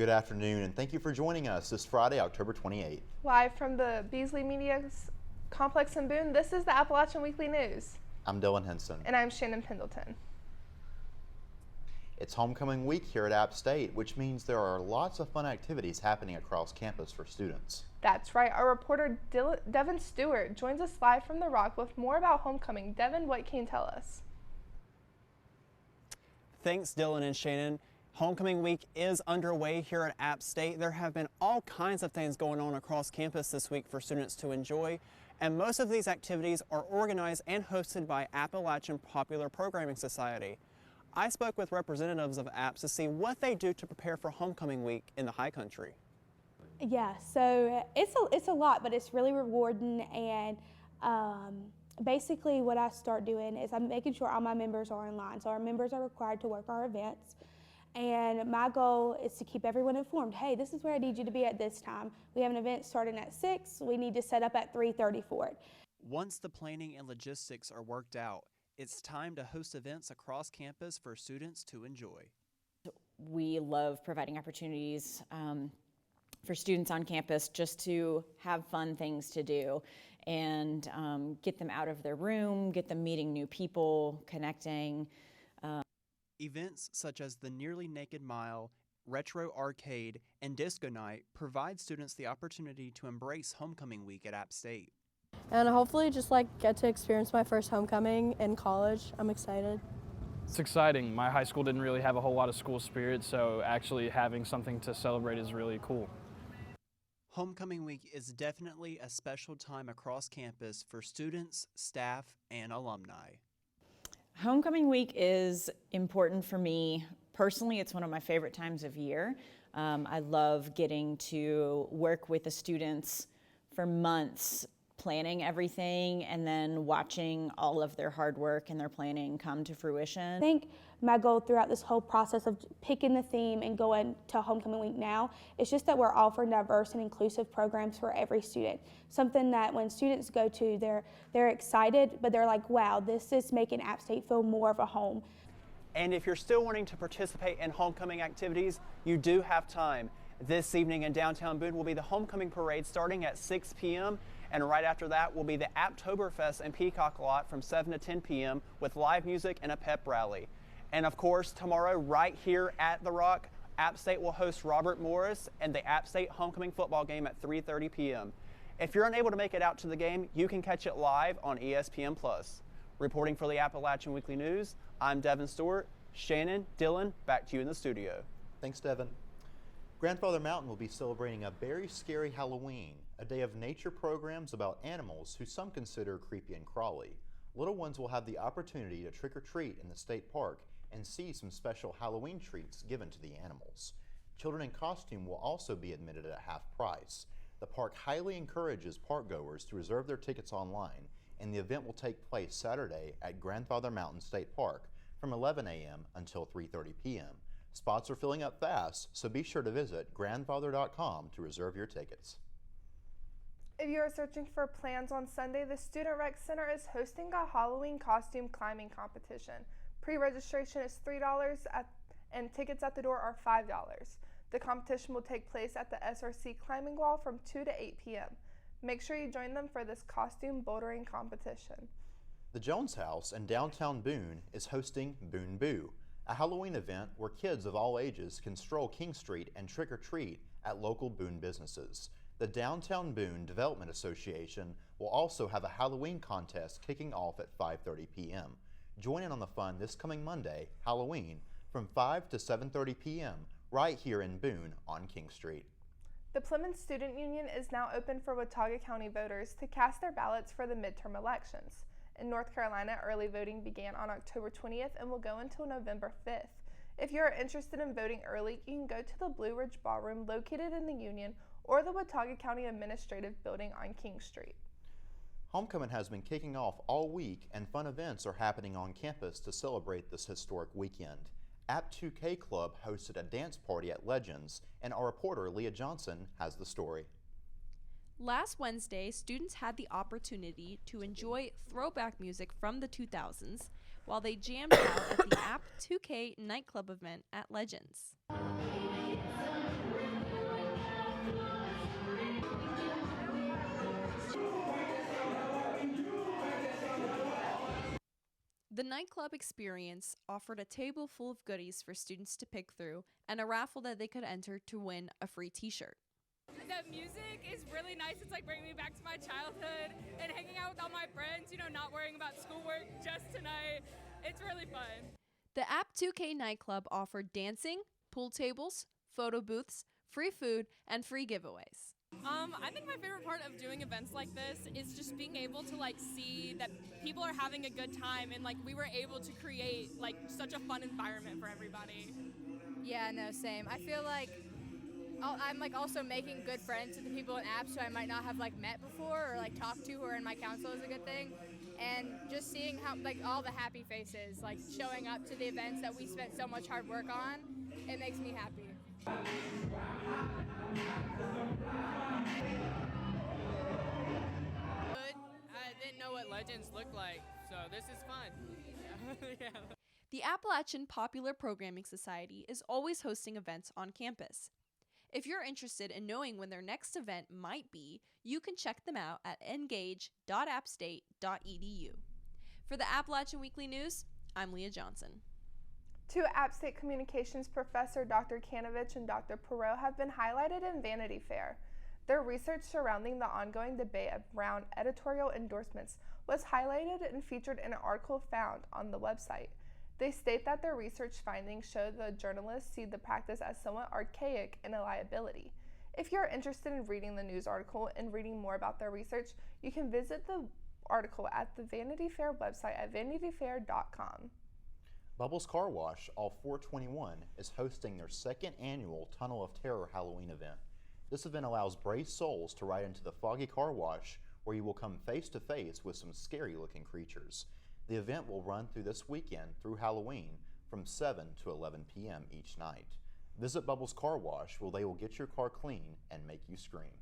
Good afternoon, and thank you for joining us this Friday, October 28th. Live from the Beasley Media Complex in Boone, this is the Appalachian Weekly News. I'm Dylon Henson. And I'm Shannon Pendleton. It's homecoming week here at App State, which means there are lots of fun activities happening across campus for students. That's right. Our reporter Devin Stewart joins us live from the Rock with more about homecoming. Devin, what can you tell us? Thanks, Dylan and Shannon. Homecoming week is underway here at App State. There have been all kinds of things going on across campus this week for students to enjoy, and most of these activities are organized and hosted by Appalachian Popular Programming Society. I spoke with representatives of APPS to see what they do to prepare for homecoming week in the high country. Yeah, so it's a lot, but it's really rewarding, and basically what I start doing is I'm making sure all my members are in line. So our members are required to work our events, and my goal is to keep everyone informed. Hey, this is where I need you to be at this time. We have an event starting at 6. We need to set up at 3:30 for it. Once the planning and logistics are worked out, it's time to host events across campus for students to enjoy. We love providing opportunities for students on campus just to have fun things to do and get them out of their room, get them meeting new people, connecting. Events such as the Nearly Naked Mile, Retro Arcade, and Disco Night provide students the opportunity to embrace homecoming week at App State. And hopefully just get to experience my first homecoming in college. I'm excited. It's exciting. My high school didn't really have a whole lot of school spirit, so actually having something to celebrate is really cool. Homecoming week is definitely a special time across campus for students, staff, and alumni. Homecoming week is important for me. Personally, it's one of my favorite times of year. I love getting to work with the students for months, planning everything, and then watching all of their hard work and their planning come to fruition. I think my goal throughout this whole process of picking the theme and going to homecoming week now is just that we're offering diverse and inclusive programs for every student. Something that when students go to, they're excited, but they're like, wow, this is making App State feel more of a home. And if you're still wanting to participate in homecoming activities, you do have time. This evening in downtown Boone will be the homecoming parade starting at 6 p.m. And right after that will be the Apptoberfest and Peacock Lot from 7 to 10 p.m. with live music and a pep rally. And of course, tomorrow right here at The Rock, App State will host Robert Morris and the App State homecoming football game at 3:30 p.m. If you're unable to make it out to the game, you can catch it live on ESPN+. Reporting for the Appalachian Weekly News, I'm Devin Stewart. Shannon, Dylan, back to you in the studio. Thanks, Devin. Grandfather Mountain will be celebrating a very scary Halloween, a day of nature programs about animals who some consider creepy and crawly. Little ones will have the opportunity to trick-or-treat in the state park and see some special Halloween treats given to the animals. Children in costume will also be admitted at half price. The park highly encourages parkgoers to reserve their tickets online, and the event will take place Saturday at Grandfather Mountain State Park from 11 a.m. until 3:30 p.m. Spots are filling up fast, so be sure to visit grandfather.com to reserve your tickets. If you are searching for plans on Sunday, the Student Rec Center is hosting a Halloween costume climbing competition. Pre-registration is $3 and tickets at the door are $5. The competition will take place at the SRC climbing wall from 2 to 8 p.m. Make sure you join them for this costume bouldering competition. The Jones House in downtown Boone is hosting Boone Boo, a Halloween event where kids of all ages can stroll King Street and trick-or-treat at local Boone businesses. The Downtown Boone Development Association will also have a Halloween contest kicking off at 5:30 p.m. Join in on the fun this coming Monday, Halloween, from 5 to 7:30 p.m. right here in Boone on King Street. The Plymouth Student Union is now open for Watauga County voters to cast their ballots for the midterm elections. In North Carolina, early voting began on October 20th and will go until November 5th. If you are interested in voting early, you can go to the Blue Ridge Ballroom located in the Union or the Watauga County Administrative Building on King Street. Homecoming has been kicking off all week, and fun events are happening on campus to celebrate this historic weekend. App 2K Club hosted a dance party at Legends, and our reporter Leah Johnson has the story. Last Wednesday, students had the opportunity to enjoy throwback music from the 2000s while they jammed out at the App 2K nightclub event at Legends. The nightclub experience offered a table full of goodies for students to pick through and a raffle that they could enter to win a free t-shirt. The music is really nice. It's like bringing me back to my childhood and hanging out with all my friends, not worrying about schoolwork just tonight. It's really fun. The App 2K nightclub offered dancing, pool tables, photo booths, free food, and free giveaways. I think my favorite part of doing events like this is just being able to see that people are having a good time, and we were able to create such a fun environment for everybody. Yeah, no, same. I feel like I'm also making good friends with the people in apps who I might not have met before or talked to who are in my council is a good thing. And just seeing how all the happy faces showing up to the events that we spent so much hard work on, it makes me happy. I didn't know what Legends looked like, so this is fun. Yeah. The Appalachian Popular Programming Society is always hosting events on campus. If you're interested in knowing when their next event might be, you can check them out at engage.appstate.edu. For the Appalachian Weekly News, I'm Leah Johnson. Two App State Communications professor Dr. Kanovich and Dr. Perot have been highlighted in Vanity Fair. Their research surrounding the ongoing debate around editorial endorsements was highlighted and featured in an article found on the website. They state that their research findings show the journalists see the practice as somewhat archaic and a liability. If you're interested in reading the news article and reading more about their research, you can visit the article at the Vanity Fair website at vanityfair.com. Bubbles Car Wash, all 421, is hosting their second annual Tunnel of Terror Halloween event. This event allows brave souls to ride into the foggy car wash, where you will come face to face with some scary-looking creatures. The event will run through this weekend through Halloween from 7 to 11 p.m. each night. Visit Bubbles Car Wash, where they will get your car clean and make you scream.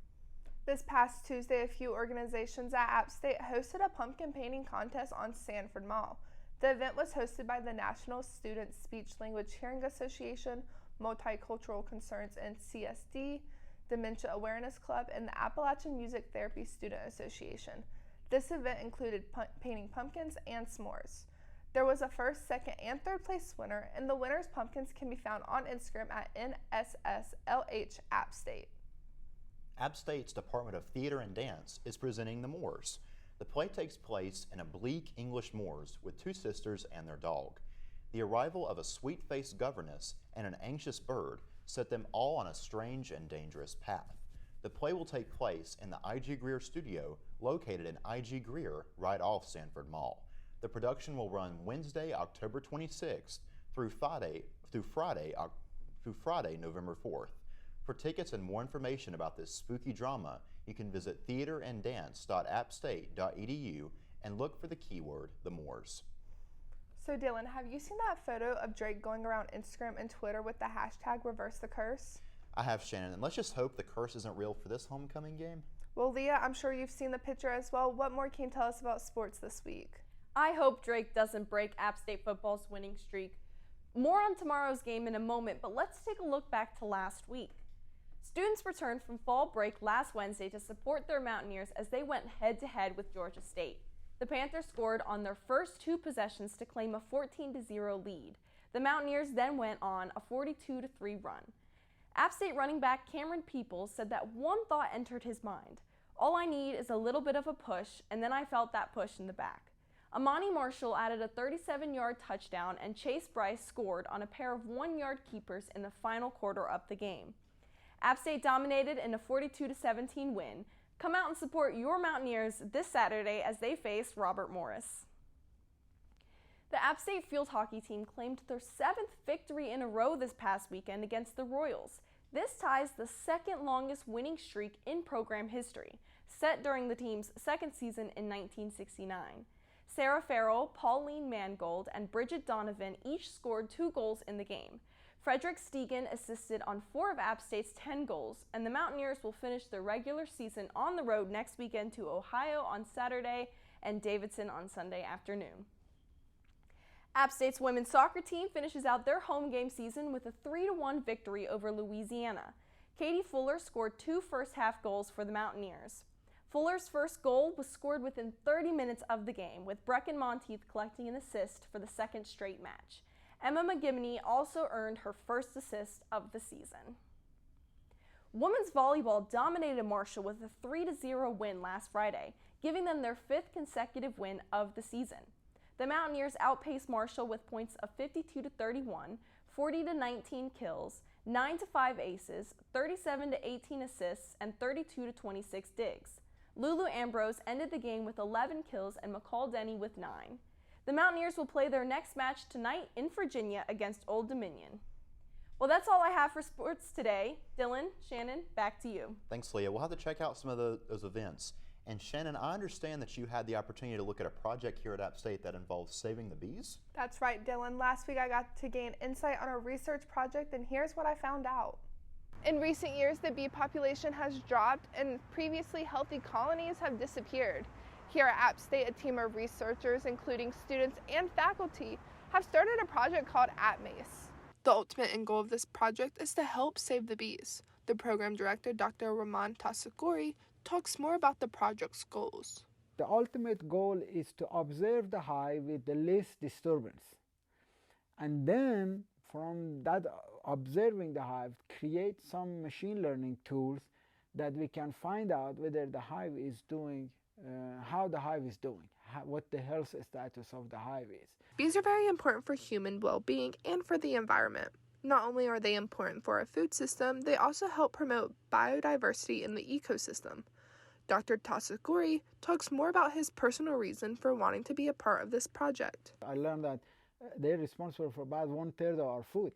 This past Tuesday, a few organizations at App State hosted a pumpkin painting contest on Sanford Mall. The event was hosted by the National Student Speech Language Hearing Association, Multicultural Concerns and CSD, Dementia Awareness Club, and the Appalachian Music Therapy Student Association. This event included painting pumpkins and s'mores. There was a first, second, and third place winner, and the winner's pumpkins can be found on Instagram at NSSLH App State. App State's Department of Theater and Dance is presenting The Moors. The play takes place in a bleak English moors with two sisters and their dog. The arrival of a sweet-faced governess and an anxious bird set them all on a strange and dangerous path. The play will take place in the I.G. Greer studio located in I.G. Greer right off Sanford Mall. The production will run Wednesday, October 26th through Friday, November 4th. For tickets and more information about this spooky drama, you can visit theateranddance.appstate.edu and look for the keyword, The Moors. So Dylan, have you seen that photo of Drake going around Instagram and Twitter with the hashtag Reverse the Curse? I have, Shannon, and let's just hope the curse isn't real for this homecoming game. Well, Leah, I'm sure you've seen the picture as well. What more can you tell us about sports this week? I hope Drake doesn't break App State football's winning streak. More on tomorrow's game in a moment, but let's take a look back to last week. Students returned from fall break last Wednesday to support their Mountaineers as they went head-to-head with Georgia State. The Panthers scored on their first two possessions to claim a 14-0 lead. The Mountaineers then went on a 42-3 run. App State running back Cameron Peoples said that one thought entered his mind. All I need is a little bit of a push, and then I felt that push in the back. Amani Marshall added a 37-yard touchdown, and Chase Bryce scored on a pair of 1-yard keepers in the final quarter of the game. App State dominated in a 42-17 win. Come out and support your Mountaineers this Saturday as they face Robert Morris. The App State field hockey team claimed their 7th victory in a row this past weekend against the Royals. This ties the second longest winning streak in program history, set during the team's second season in 1969. Sarah Farrell, Pauline Mangold, and Bridget Donovan each scored 2 goals in the game. Frederick Stegen assisted on 4 of App State's 10 goals, and the Mountaineers will finish their regular season on the road next weekend to Ohio on Saturday and Davidson on Sunday afternoon. App State's women's soccer team finishes out their home game season with a 3-1 victory over Louisiana. Katie Fuller scored 2 first-half goals for the Mountaineers. Fuller's first goal was scored within 30 minutes of the game, with Brecken Monteith collecting an assist for the second straight match. Emma McGivney also earned her first assist of the season. Women's volleyball dominated Marshall with a 3-0 win last Friday, giving them their 5th consecutive win of the season. The Mountaineers outpaced Marshall with points of 52-31, 40-19 kills, 9-5 aces, 37-18 assists, and 32-26 digs. Lulu Ambrose ended the game with 11 kills and McCall Denny with 9. The Mountaineers will play their next match tonight in Virginia against Old Dominion. Well, that's all I have for sports today. Dylan, Shannon, back to you. Thanks, Leah. We'll have to check out some of those events. And Shannon, I understand that you had the opportunity to look at a project here at App State that involves saving the bees? That's right, Dylan. Last week I got to gain insight on a research project, and here's what I found out. In recent years, the bee population has dropped and previously healthy colonies have disappeared. Here at App State, a team of researchers, including students and faculty, have started a project called AppMace. The ultimate end goal of this project is to help save the bees. The program director, Dr. Rahman Tasakuri, talks more about the project's goals. The ultimate goal is to observe the hive with the least disturbance. And then from that observing the hive, create some machine learning tools that we can find out whether the hive is doing, how the hive is doing, what the health status of the hive is. Bees are very important for human well-being and for the environment. Not only are they important for our food system, they also help promote biodiversity in the ecosystem. Dr. Tasakuri talks more about his personal reason for wanting to be a part of this project. I learned that they're responsible for about 1/3 of our food.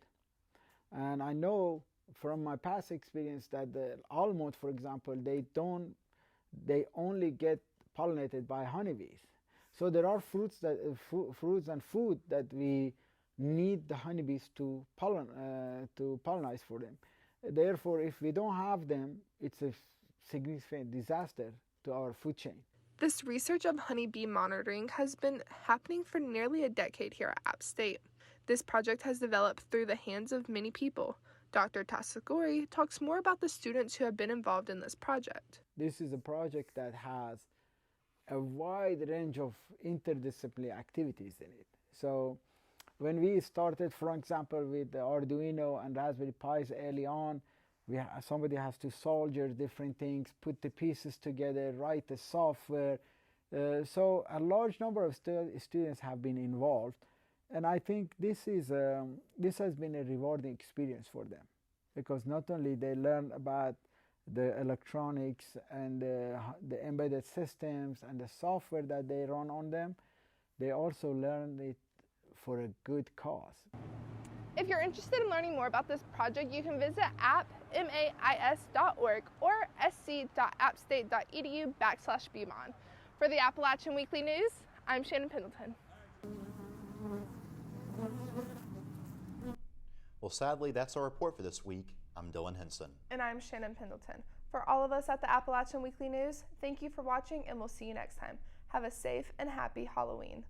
And I know from my past experience that the almond, for example, they only get pollinated by honeybees. So there are fruits and food that we need the honeybees to pollinize for them. Therefore, if we don't have them, it's a significant disaster to our food chain. This research of honeybee monitoring has been happening for nearly a decade here at App State. This project has developed through the hands of many people. Dr. Tasakuri talks more about the students who have been involved in this project. This is a project that has a wide range of interdisciplinary activities in it. So when we started, for example, with the Arduino and Raspberry Pis early on, somebody has to solder different things, put the pieces together, write the software. So a large number of students have been involved, and I think this has been a rewarding experience for them, because not only they learn about the electronics and the embedded systems and the software that they run on them, they also learn it for a good cause. If you're interested in learning more about this project, you can visit appmais.org or sc.appstate.edu/BMON. For the Appalachian Weekly News, I'm Shannon Pendleton. Well, sadly, that's our report for this week. I'm Dylon Henson. And I'm Shannon Pendleton. For all of us at the Appalachian Weekly News, thank you for watching, and we'll see you next time. Have a safe and happy Halloween.